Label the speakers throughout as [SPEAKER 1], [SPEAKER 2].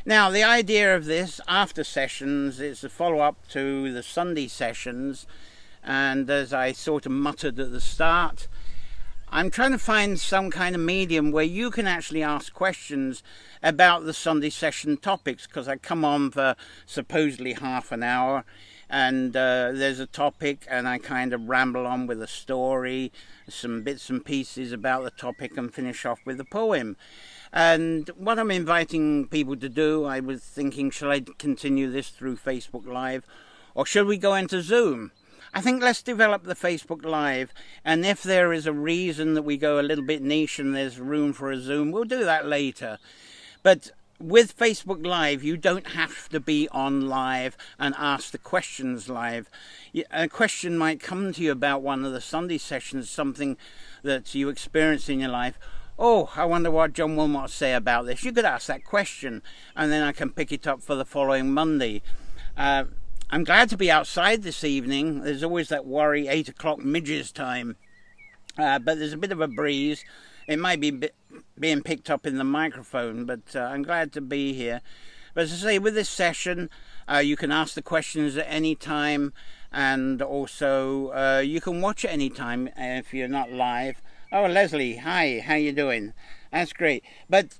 [SPEAKER 1] Now, the idea of this after sessions is a follow-up to the Sunday sessions, and as I sort of muttered at the start, I'm trying to find some kind of medium where you can actually ask questions about the Sunday session topics, because I come on for supposedly half an hour and there's a topic and I kind of ramble on with a story, some bits and pieces about the topic, and finish off with a poem. And what I'm inviting people to do, I was thinking, shall I continue this through Facebook Live or should we go into Zoom? I think let's develop the Facebook Live, and if there is a reason that we go a little bit niche and there's room for a Zoom, we'll do that later. But with Facebook Live, you don't have to be on live and ask the questions live. A question might come to you about one of the Sunday sessions, something that you experience in your life. Oh, I wonder what John will not say about this. You could ask that question, and then I can pick it up for the following Monday. I'm glad to be outside this evening. There's always that worry, 8 o'clock midges time. But there's a bit of a breeze. It might be being picked up in the microphone, but I'm glad to be here. But as I say, with this session, you can ask the questions at any time, and also you can watch at any time if you're not live. Oh, Leslie, hi, how you doing? That's great. But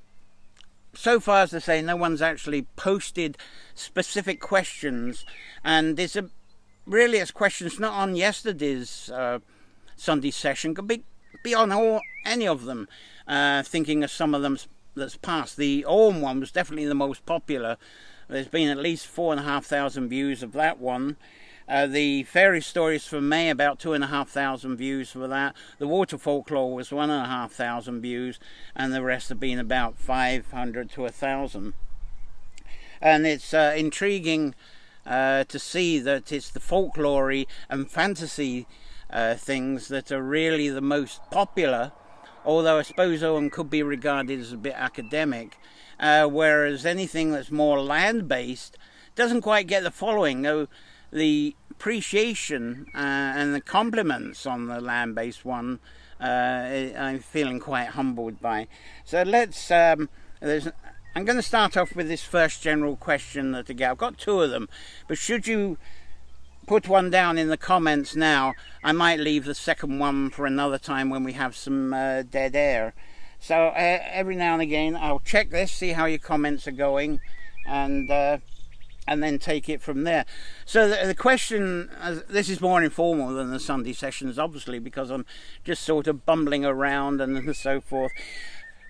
[SPEAKER 1] so far, as I say, no one's actually posted specific questions, and it's really it's questions not on yesterday's Sunday session, could be on any of them. Thinking of some of them that's passed. The Orm one was definitely the most popular. There's been at least 4,500 views of that one. The fairy stories for May, about 2,500 views for that. The water folklore was 1,500 views, and the rest have been about 500 to 1,000. And it's intriguing to see that it's the folklore and fantasy things that are really the most popular, although I suppose Owen could be regarded as a bit academic, whereas anything that's more land-based doesn't quite get the following. Though the appreciation and the compliments on the land-based one, I'm feeling quite humbled by. So let's. I'm going to start off with this first general question that I get. I've got two of them, but should you put one down in the comments now, I might leave the second one for another time when we have some dead air. So every now and again, I'll check this, see how your comments are going, and then take it from there. So the question, this is more informal than the Sunday sessions, obviously, because I'm just sort of bumbling around and so forth.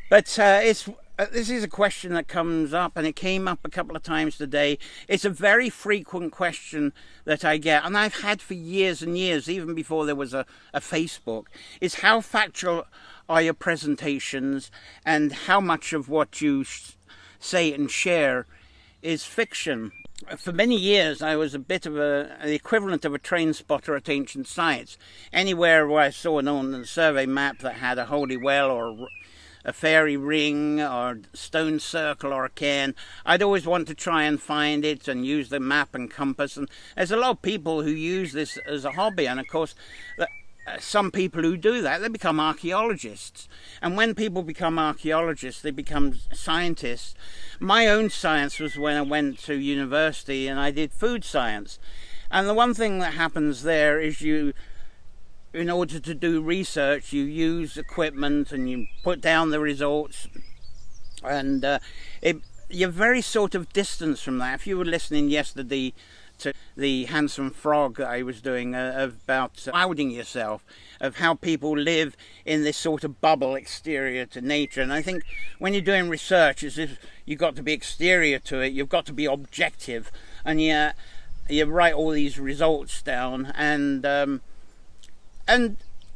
[SPEAKER 1] But this is a question that comes up, and it came up a couple of times today. It's a very frequent question that I get, and I've had for years and years, even before there was a Facebook, is how factual are your presentations, and how much of what you say and share is fiction. For many years, I was a bit of the equivalent of a train spotter at ancient sites. Anywhere where I saw an ordnance survey map that had a holy well or a fairy ring or stone circle or a cairn, I'd always want to try and find it and use the map and compass. And there's a lot of people who use this as a hobby, and of course some people who do that, they become archaeologists. And when people become archaeologists, they become scientists. My own science was when I went to university and I did food science. And the one thing that happens there is in order to do research, you use equipment and you put down the results, and you're very sort of distanced from that. If you were listening yesterday to the handsome frog that I was doing about clouding yourself, of how people live in this sort of bubble exterior to nature. And I think when you're doing research, as if you've got to be exterior to it, you've got to be objective, and you write all these results down, and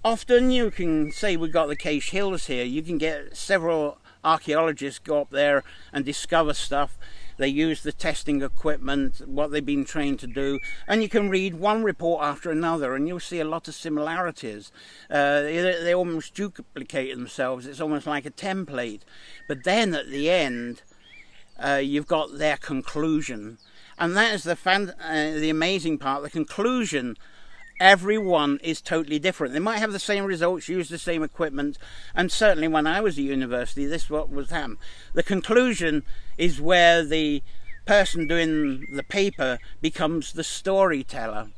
[SPEAKER 1] often you can say we've got the Cache Hills here. You can get several archaeologists go up there and discover stuff. They use the testing equipment, what they've been trained to do, and you can read one report after another, and you'll see a lot of similarities. They almost duplicate themselves. It's almost like a template. But then at the end, you've got their conclusion, and that is the amazing part. The conclusion everyone is totally different. They might have the same results, use the same equipment, and certainly when I was at university, this is what was happening. The conclusion is where the person doing the paper becomes the storyteller.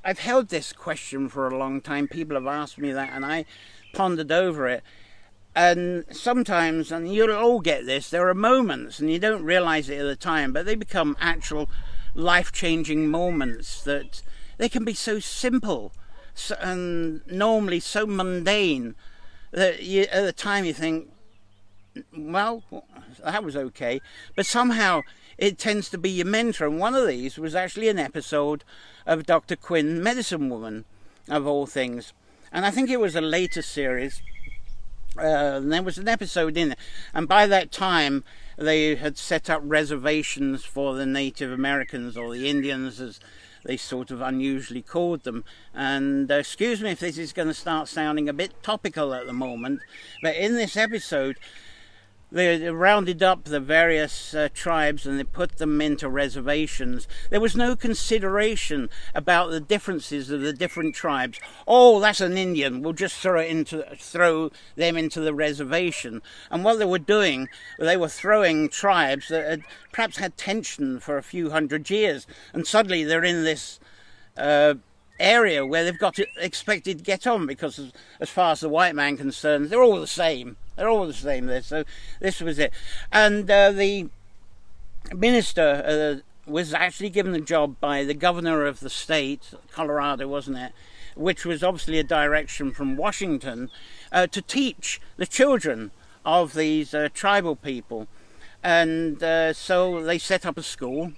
[SPEAKER 1] I've held this question for a long time. People have asked me that, and I pondered over it. And sometimes, and you'll all get this, there are moments, and you don't realize it at the time, but they become actual life-changing moments that they can be so simple and normally so mundane that at the time you think, well, that was okay. But somehow it tends to be your mentor. And one of these was actually an episode of Dr. Quinn, Medicine Woman, of all things. And I think it was a later series. And there was an episode in it. And by that time, they had set up reservations for the Native Americans, or the Indians, as they sort of unusually called them. And excuse me if this is going to start sounding a bit topical at the moment, but in this episode, they rounded up the various tribes and they put them into reservations. There was no consideration about the differences of the different tribes. Oh, that's an Indian, we'll just throw them into the reservation. And what they were doing, they were throwing tribes that had perhaps had tension for a few hundred years, and suddenly they're in this area where they've got to expected to get on, because as far as the white man concerned, they're all the same. They're all the same there. So this was it. And the minister was actually given the job by the governor of the state, Colorado, wasn't it? Which was obviously a direction from Washington, to teach the children of these tribal people. And so they set up a school.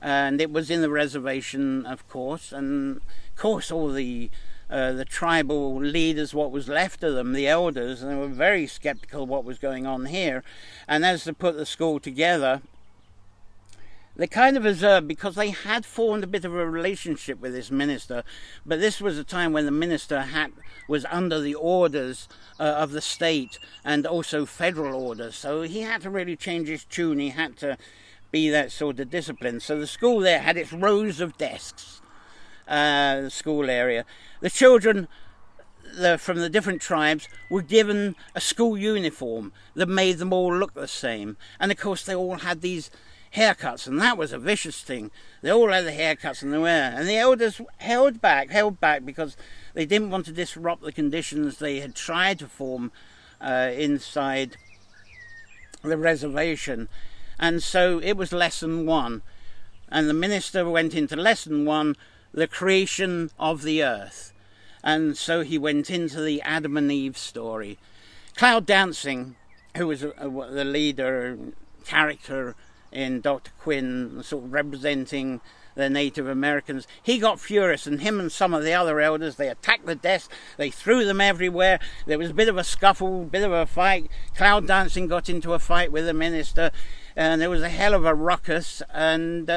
[SPEAKER 1] And it was in the reservation, of course. And of course all the tribal leaders, what was left of them, the elders, and they were very skeptical of what was going on here. And as they put the school together, they kind of observed, because they had formed a bit of a relationship with this minister, but this was a time when the minister was under the orders of the state and also federal orders. So he had to really change his tune. He had to be that sort of discipline. So the school there had its rows of desks, the school area. The children from the different tribes were given a school uniform that made them all look the same. And of course they all had these haircuts, and that was a vicious thing. They all had the haircuts and the elders held back because they didn't want to disrupt the conditions they had tried to form inside the reservation. And so it was lesson 1. And the minister went into lesson 1, the creation of the earth. And so he went into the Adam and Eve story. Cloud Dancing, who was the leader character in Dr. Quinn, sort of representing the Native Americans, he got furious, and him and some of the other elders, they attacked the desk, they threw them everywhere. There was a bit of a scuffle, a bit of a fight. Cloud Dancing got into a fight with the minister, and there was a hell of a ruckus, and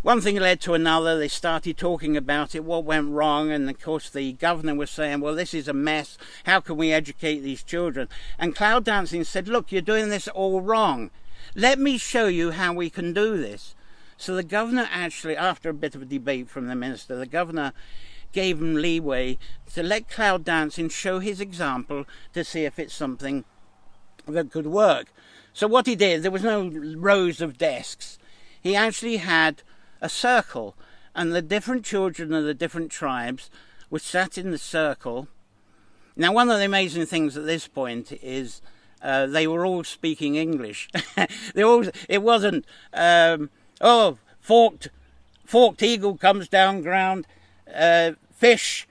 [SPEAKER 1] one thing led to another. They started talking about it, what went wrong, and of course the governor was saying, well, this is a mess, how can we educate these children? And Cloud Dancing said, look, you're doing this all wrong. Let me show you how we can do this. So the governor actually, after a bit of a debate from the minister, the governor gave him leeway to let Cloud Dancing show his example to see if it's something that could work. So what he did, there was no rows of desks. He actually had a circle, and the different children of the different tribes were sat in the circle. Now, one of the amazing things at this point is they were all speaking English. It wasn't, forked eagle comes down ground, fish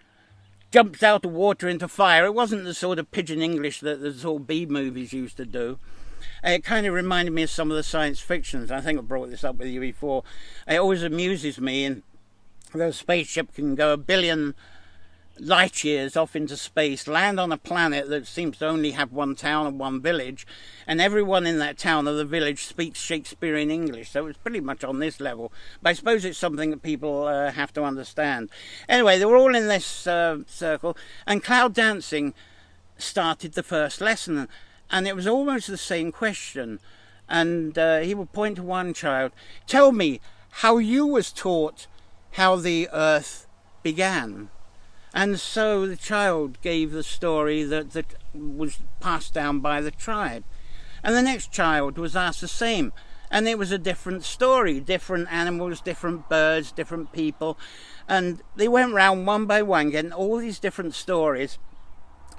[SPEAKER 1] jumps out of water into fire. It wasn't the sort of pidgin English that the sort of B movies used to do. It kind of reminded me of some of the science fictions. I think I brought this up with you before. It always amuses me, and the spaceship can go 1 billion light years off into space, land on a planet that seems to only have one town and one village, and everyone in that town or the village speaks Shakespearean English. So it's pretty much on this level. But I suppose it's something that people have to understand. Anyway, they were all in this circle, and Cloud Dancing started the first lesson. And it was almost the same question. And he would point to one child, tell me how you was taught how the earth began. And so the child gave the story that was passed down by the tribe. And the next child was asked the same. And it was a different story, different animals, different birds, different people. And they went round one by one, getting all these different stories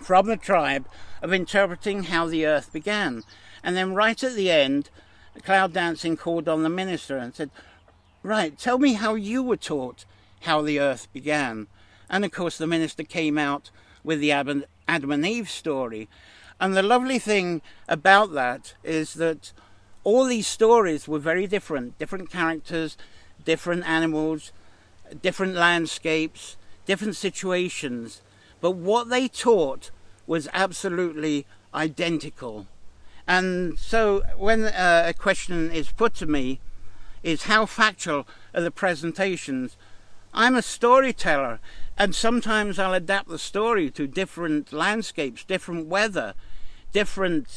[SPEAKER 1] from the tribe of interpreting how the earth began. And then right at the end, Cloud Dancing called on the minister and said, right, tell me how you were taught how the earth began. And of course the minister came out with the Adam and Eve story. And the lovely thing about that is that all these stories were very different characters, different animals, different landscapes, different situations. But what they taught was absolutely identical. And so when a question is put to me, is how factual are the presentations? I'm a storyteller, and sometimes I'll adapt the story to different landscapes, different weather, different,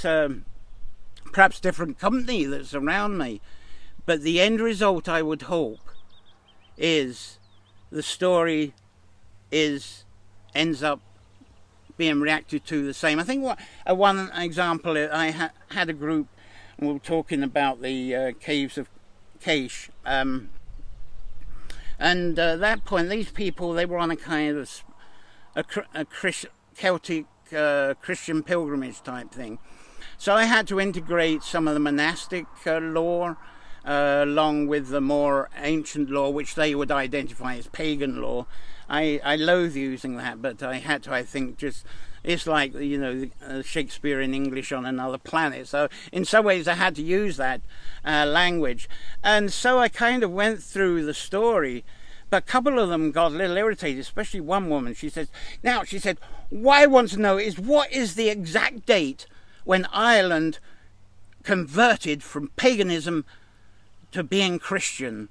[SPEAKER 1] perhaps different company that's around me. But the end result, I would hope, is the story ends up being reacted to the same. I think one example, I had a group, and we were talking about the caves of Cache, and at that point these people, they were on a kind of a Celtic Christian pilgrimage type thing. So I had to integrate some of the monastic law along with the more ancient law, which they would identify as pagan law. I loathe using that, but I had to, I think, just, it's like, you know, Shakespeare in English on another planet. So in some ways I had to use that language. And so I kind of went through the story, but a couple of them got a little irritated, especially one woman. She said, what I want to know is, what is the exact date when Ireland converted from paganism to being Christian?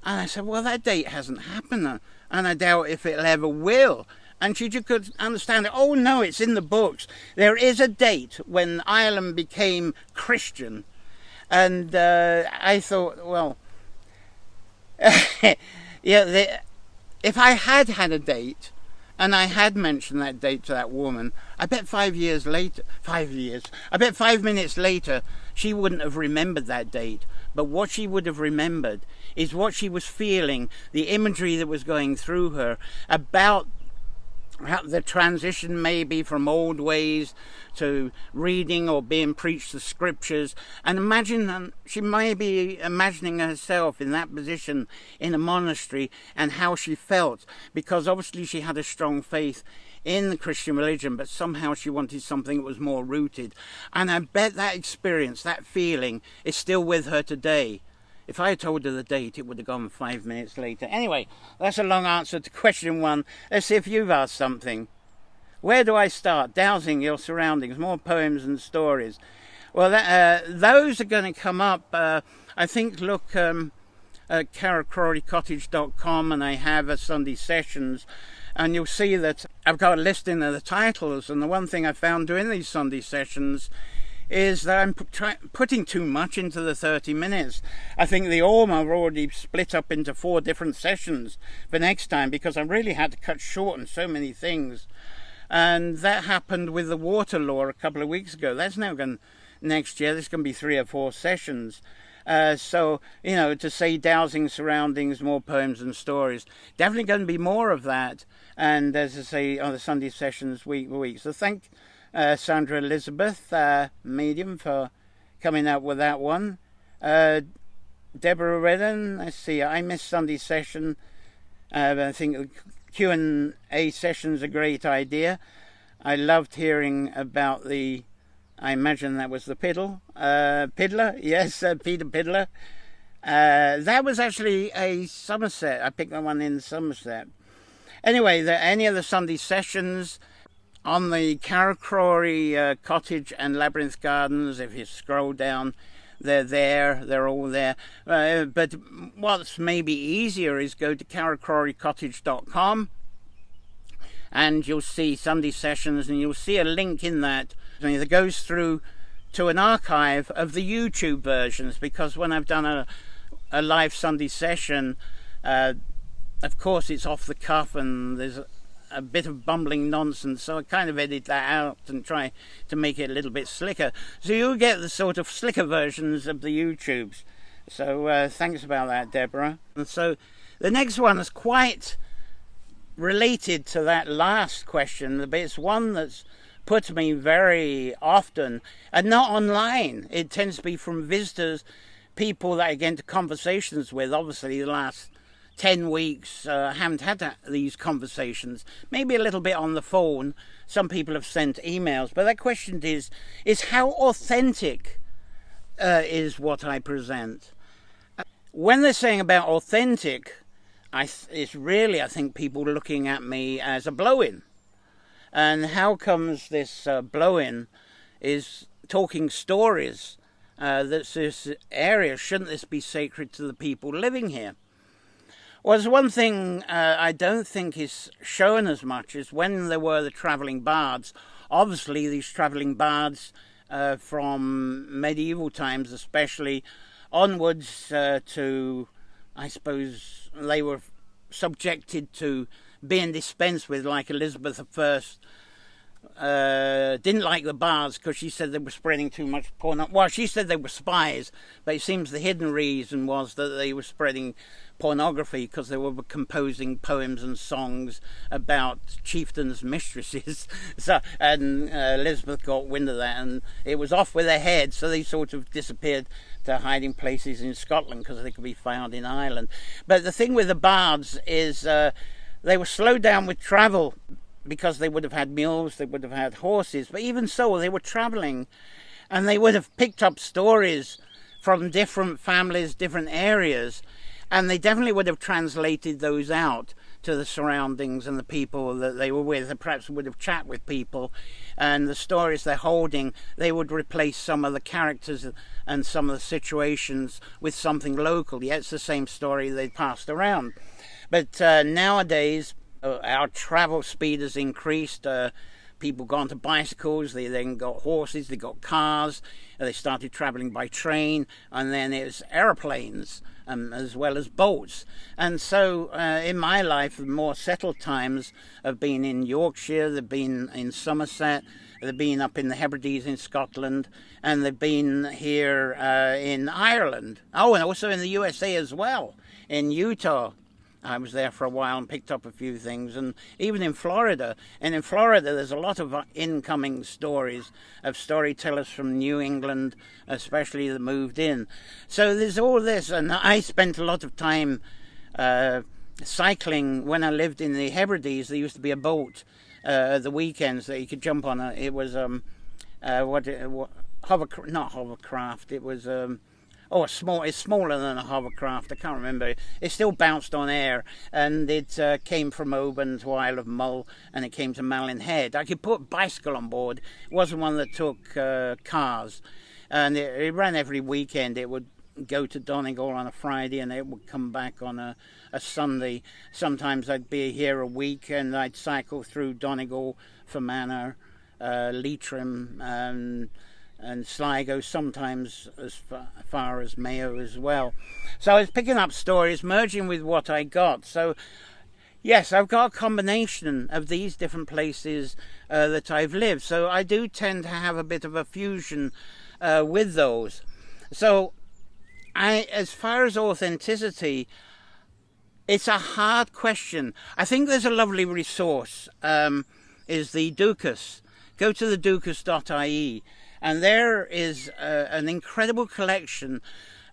[SPEAKER 1] And I said, well, that date hasn't happened, and I doubt if it'll ever will. And she just could understand it. Oh no, it's in the books. There is a date when Ireland became Christian. And I thought, well, yeah, if I had had a date, and I had mentioned that date to that woman, I bet 5 years later, I bet 5 minutes later, she wouldn't have remembered that date. But what she would have remembered is what she was feeling, the imagery that was going through her about the transition maybe from old ways to reading or being preached the scriptures. And imagine, she may be imagining herself in that position in a monastery and how she felt, because obviously she had a strong faith in the Christian religion, but somehow she wanted something that was more rooted. And I bet that experience, that feeling, is still with her today. If I had told her the date, it would have gone 5 minutes later. Anyway, that's a long answer to question one. Let's see if you've asked something. Where do I start? Dowsing your surroundings, more poems and stories. Well, those are going to come up. I think, look at caracrawleycottage.com, and I have a Sunday sessions. And you'll see that I've got a listing of the titles. And the one thing I found doing these Sunday sessions is that I'm putting too much into the 30 minutes. I think the Orm I've already split up into 4 different sessions for next time, because I really had to cut short on so many things. And that happened with the water law a couple of weeks ago. That's now going next year. There's going to be 3 or 4 sessions. So, you know, to say dowsing surroundings, more poems and stories, definitely going to be more of that. And as I say, on the Sunday sessions week by week. So thank Sandra Elizabeth, medium, for coming up with that one. Deborah Redden, let's see, I missed Sunday session. I think the Q&A session's a great idea. I loved hearing about I imagine that was the Piddler, yes, Peter Piddler. That was actually a Somerset. I picked that one in Somerset. Anyway, any of the Sunday sessions on the Caracrawley Cottage and Labyrinth Gardens, if you scroll down, they're there, they're all there. But what's maybe easier is go to caracrawleycottage.com, and you'll see Sunday sessions, and you'll see a link in that goes through to an archive of the YouTube versions, because when I've done a live Sunday session, of course it's off the cuff and there's a bit of bumbling nonsense, so I kind of edit that out and try to make it a little bit slicker. So you'll get the sort of slicker versions of the YouTubes. So thanks about that, Deborah. And so the next one is quite related to that last question, but it's one that's put to me very often, and not online. It tends to be from visitors, people that I get into conversations with. Obviously the last 10 weeks I haven't had these conversations, maybe a little bit on the phone. Some people have sent emails, but that question is how authentic is what I present. When they're saying about authentic, it's really, I think, people looking at me as a blow-in. And how comes this blow-in is talking stories? That's this area, shouldn't this be sacred to the people living here? Well, there's one thing I don't think is shown as much is when there were the travelling bards. Obviously, these travelling bards from medieval times, especially onwards to, I suppose, they were subjected to being dispensed with, like Elizabeth I didn't like the bards because she said they were spreading too much porn. Well, she said they were spies, but it seems the hidden reason was that they were spreading pornography because they were composing poems and songs about chieftains' mistresses. And Elizabeth got wind of that, and it was off with their heads, so they sort of disappeared to hiding places in Scotland because they could be found in Ireland. But the thing with the bards is they were slowed down with travel because they would have had mules, they would have had horses, but even so, they were travelling, and they would have picked up stories from different families, different areas, and they definitely would have translated those out to the surroundings and the people that they were with, and perhaps would have chat with people, and the stories they're holding, they would replace some of the characters and some of the situations with something local. Yet it's the same story they passed around. But nowadays, our travel speed has increased. People got onto bicycles, they then got horses, they got cars, they started travelling by train, and then it's aeroplanes as well as boats. And so in my life, the more settled times have been in Yorkshire, they've been in Somerset, they've been up in the Hebrides in Scotland, and they've been here in Ireland. Oh, and also in the USA as well, in Utah. I was there for a while and picked up a few things, and even in Florida. And in Florida, there's a lot of incoming stories of storytellers from New England, especially that moved in. So there's all this, and I spent a lot of time cycling. When I lived in the Hebrides, there used to be a boat the weekends that you could jump on. It was not hovercraft. It was it's smaller than a hovercraft. I can't remember. It still bounced on air, and it came from Oban to Isle of Mull, and it came to Malin Head. I could put a bicycle on board. It wasn't one that took cars, and it ran every weekend. It would go to Donegal on a Friday, and it would come back on a Sunday. Sometimes I'd be here a week, and I'd cycle through Donegal, Fermanagh, Leitrim, and Sligo, sometimes as far as Mayo as well. So I was picking up stories, merging with what I got. So yes, I've got a combination of these different places that I've lived. So I do tend to have a bit of a fusion with those. So as far as authenticity, it's a hard question. I think there's a lovely resource, is the Duchas. Go to the duchas.ie. And there is an incredible collection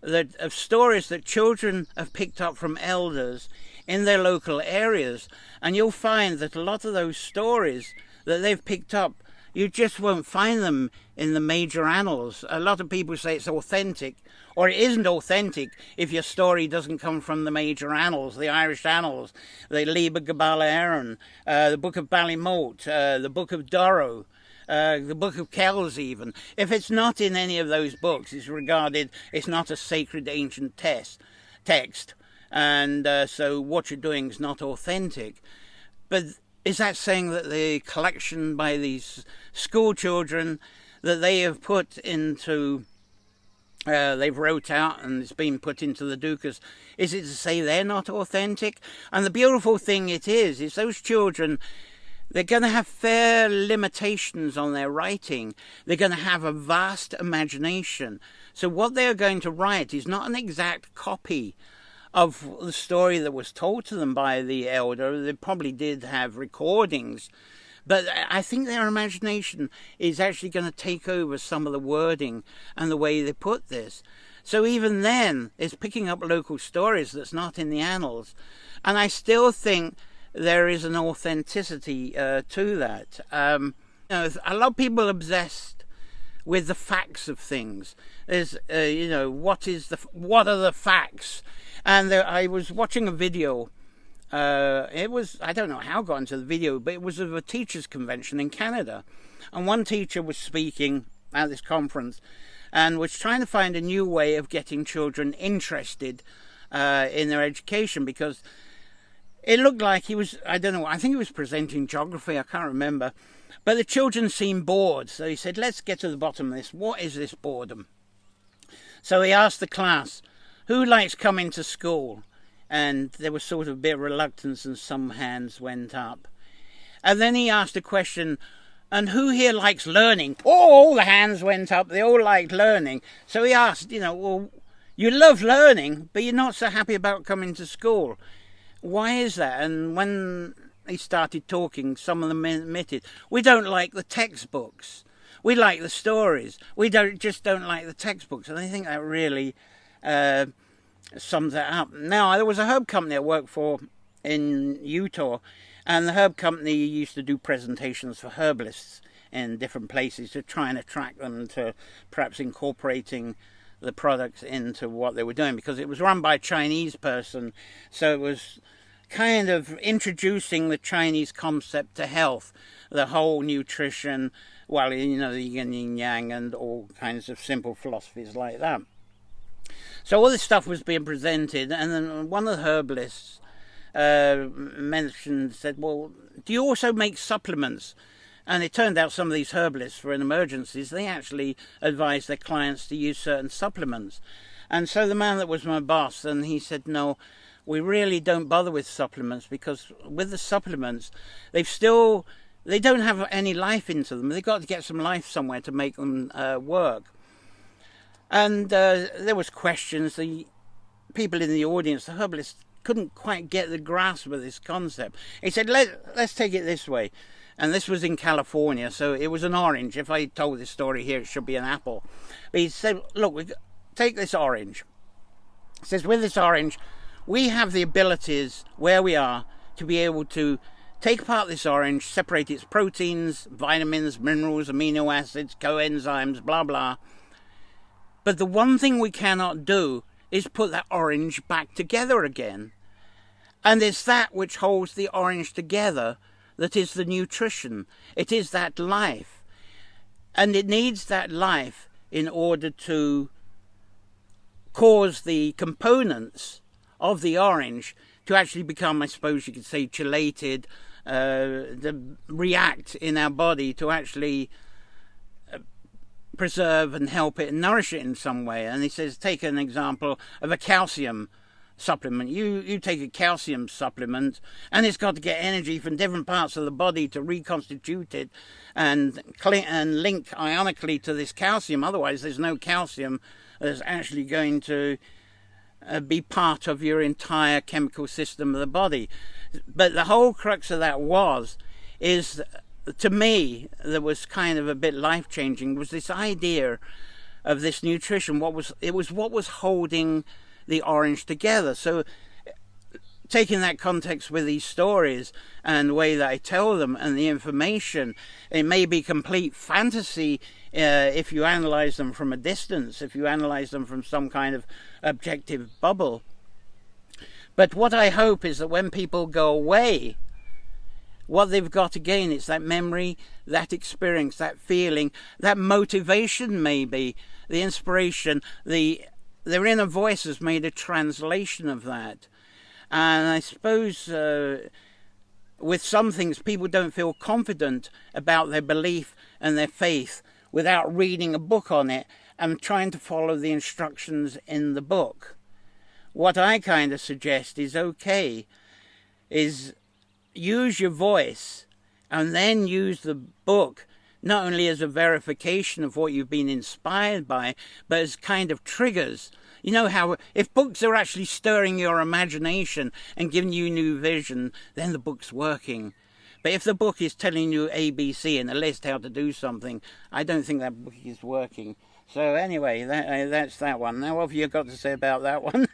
[SPEAKER 1] of stories that children have picked up from elders in their local areas. And you'll find that a lot of those stories that they've picked up, you just won't find them in the major annals. A lot of people say it's authentic, or it isn't authentic if your story doesn't come from the major annals, the Irish annals, the Liber Gabala Éireann, the Book of Ballymote, the Book of Durrow, the Book of Kells even. If it's not in any of those books, it's not a sacred ancient text, and so what you're doing is not authentic. But is that saying that the collection by these school children that they have put into they've wrote out and it's been put into the Duchas. Is it to say they're not authentic? And the beautiful thing it is those children, they're going to have fair limitations on their writing. They're going to have a vast imagination. So what they're going to write is not an exact copy of the story that was told to them by the elder. They probably did have recordings, but I think their imagination is actually going to take over some of the wording and the way they put this. So even then, it's picking up local stories that's not in the annals. And I still think there is an authenticity to that. A lot of people obsessed with the facts of things. There's, what are the facts? And I was watching a video. I don't know how I got into the video, but it was of a teachers' convention in Canada. And one teacher was speaking at this conference and was trying to find a new way of getting children interested in their education, because it looked like he was, I don't know, I think he was presenting geography, I can't remember. But the children seemed bored, so he said, let's get to the bottom of this. What is this boredom? So he asked the class, who likes coming to school? And there was sort of a bit of reluctance and some hands went up. And then he asked a question, and who here likes learning? Oh, all the hands went up, they all liked learning. So he asked, well, you love learning, but you're not so happy about coming to school. Why is that? And when he started talking, some of them admitted, we don't like the textbooks. We like the stories. We just don't like the textbooks. And I think that really sums that up. Now, there was a herb company I worked for in Utah, and the herb company used to do presentations for herbalists in different places to try and attract them to perhaps incorporating the products into what they were doing, because it was run by a Chinese person, so it was kind of introducing the Chinese concept to health, the whole nutrition, well, the yin and yang and all kinds of simple philosophies like that. So all this stuff was being presented, and then one of the herbalists said, well, do you also make supplements? And it turned out some of these herbalists, for in emergencies, they actually advised their clients to use certain supplements. And so the man that was my boss, and he said, no, we really don't bother with supplements, because with the supplements, they don't have any life into them. They've got to get some life somewhere to make them work. And there was questions. The people in the audience, the herbalists, couldn't quite get the grasp of this concept. He said, let's take it this way. And this was in California, so it was an orange. If I told this story here, it should be an apple. But he said, look, take this orange. He says, with this orange, we have the abilities where we are to be able to take apart this orange, separate its proteins, vitamins, minerals, amino acids, coenzymes, blah, blah. But the one thing we cannot do is put that orange back together again. And it's that which holds the orange together that is the nutrition. It is that life. And it needs that life in order to cause the components of the orange to actually become, I suppose you could say, chelated, react in our body to actually preserve and help it and nourish it in some way. And he says, take an example of a calcium supplement. You take a calcium supplement, and it's got to get energy from different parts of the body to reconstitute it and link ionically to this calcium. Otherwise, there's no calcium that's actually going to be part of your entire chemical system of the body. But the whole crux of that is to me, that was kind of a bit life-changing, was this idea of this nutrition. What was holding the orange together. So taking that context with these stories and the way that I tell them and the information, it may be complete fantasy if you analyze them from a distance, if you analyze them from some kind of objective bubble. But what I hope is that when people go away, what they've got again is that memory, that experience, that feeling, that motivation, maybe the inspiration, their inner voice has made a translation of that. And I suppose with some things, people don't feel confident about their belief and their faith without reading a book on it and trying to follow the instructions in the book. What I kind of suggest is use your voice and then use the book not only as a verification of what you've been inspired by, but as kind of triggers. You know how if books are actually stirring your imagination and giving you new vision, then the book's working. But if the book is telling you ABC in a list how to do something, I don't think that book is working. So anyway, that's that one. Now, what have you got to say about that one?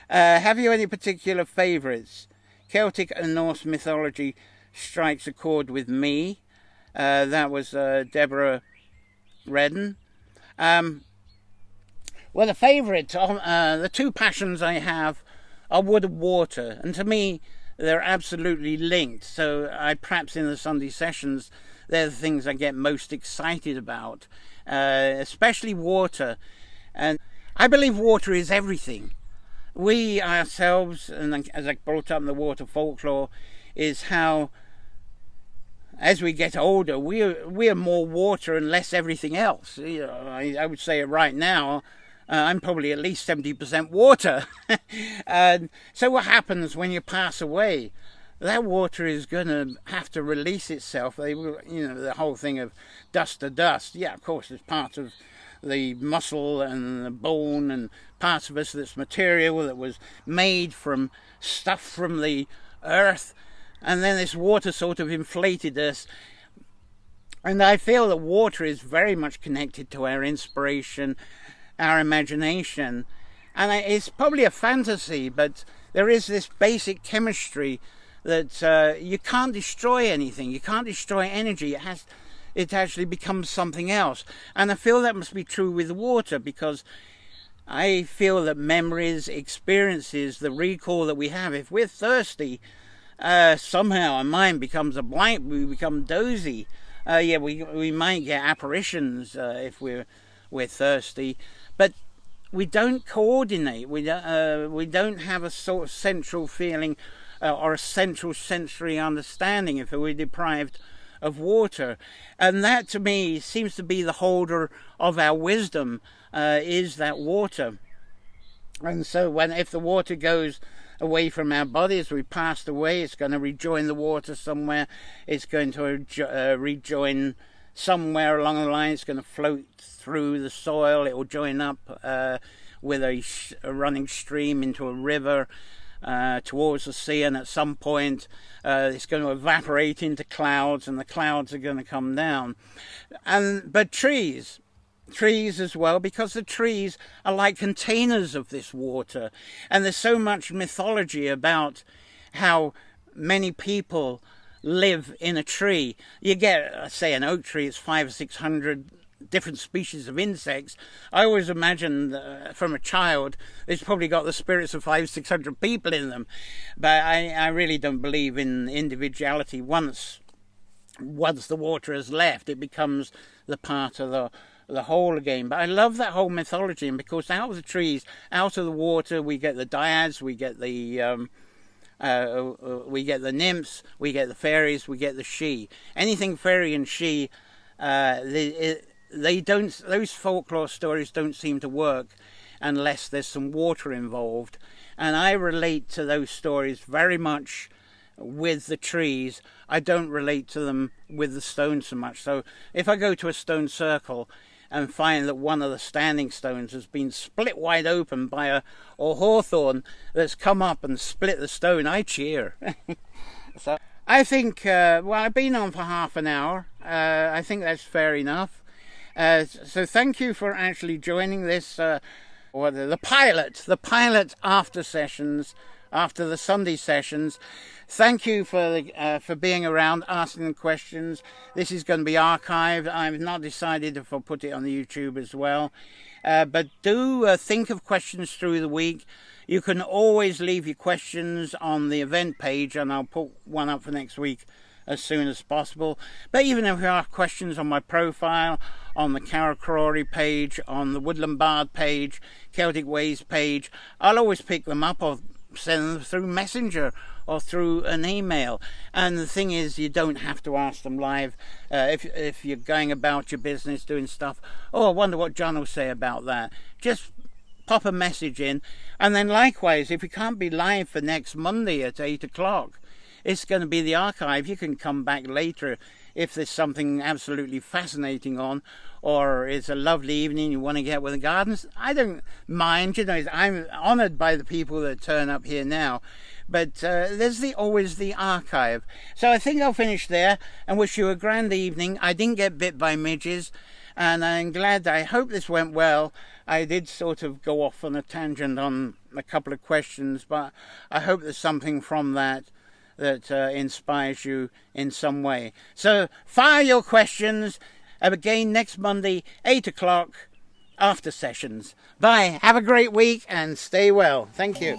[SPEAKER 1] Have you any particular favourites? Celtic and Norse mythology strikes a chord with me. That was Deborah Redden. Well, the favourite, the two passions I have are wood and water. And to me, they're absolutely linked. So perhaps in the Sunday sessions, they're the things I get most excited about. Especially water. And I believe water is everything. We ourselves, and as I brought up in the water folklore, is how as we get older we are more water and less everything else. You know, I would say right now I'm probably at least 70% water. And so what happens when you pass away? That water is going to have to release itself. The whole thing of dust to dust. Yeah, of course, it's part of the muscle and the bone and parts of us that's material that was made from stuff from the earth. And then this water sort of inflated us. And I feel that water is very much connected to our inspiration, our imagination. And it's probably a fantasy, but there is this basic chemistry that you can't destroy anything. You can't destroy energy. It actually becomes something else. And I feel that must be true with water, because I feel that memories, experiences, the recall that we have, if we're thirsty, somehow our mind becomes a blank, we become dozy. We might get apparitions if we're thirsty, but we don't coordinate. We don't have a sort of central feeling or a central sensory understanding if we're deprived of water. And that to me seems to be the holder of our wisdom, is that water. And so if the water goes away from our body as we passed away, it's going to rejoin the water somewhere. It's going to rejoin somewhere along the line. It's going to float through the soil. It will join up with a running stream into a river towards the sea, and at some point it's going to evaporate into clouds, and the clouds are going to come down. But trees as well, because the trees are like containers of this water, and there's so much mythology about how many people live in a tree. You get, say, an oak tree, it's 500 or 600 different species of insects. I always imagined from a child it's probably got the spirits of 500 or 600 people in them, but I really don't believe in individuality. Once the water has left, it becomes the part of the whole again. But I love that whole mythology, and because out of the trees, out of the water, we get the dyads, we get the nymphs, we get the fairies, we get the she. Anything fairy and she, those folklore stories don't seem to work unless there's some water involved. And I relate to those stories very much with the trees. I don't relate to them with the stones so much. So if I go to a stone circle and find that one of the standing stones has been split wide open by a hawthorn that's come up and split the stone, I cheer. So I think, I've been on for half an hour. I think that's fair enough. So thank you for actually joining this, the pilot after sessions, after the Sunday sessions. Thank you for being around, asking questions. This is going to be archived. I've not decided if I'll put it on the YouTube as well. But do think of questions through the week. You can always leave your questions on the event page, and I'll put one up for next week as soon as possible. But even if you have questions on my profile, on the Carracrory page, on the Woodland Bard page, Celtic Ways page, I'll always pick them up. send them through Messenger or through an email. And the thing is, you don't have to ask them live. If you're going about your business doing stuff, oh, I wonder what John will say about that. Just pop a message in. And then likewise, if you can't be live for next Monday at 8 o'clock, it's going to be the archive. You can come back later if there's something absolutely fascinating on, or it's a lovely evening you want to get with the gardens. I don't mind, I'm honoured by the people that turn up here now, but there's always the archive. So I think I'll finish there and wish you a grand evening. I didn't get bit by midges, and I'm glad. I hope this went well. I did sort of go off on a tangent on a couple of questions, but I hope there's something from that inspires you in some way. So fire your questions again next Monday, 8 o'clock, after sessions. Bye. Have a great week and stay well. Thank you.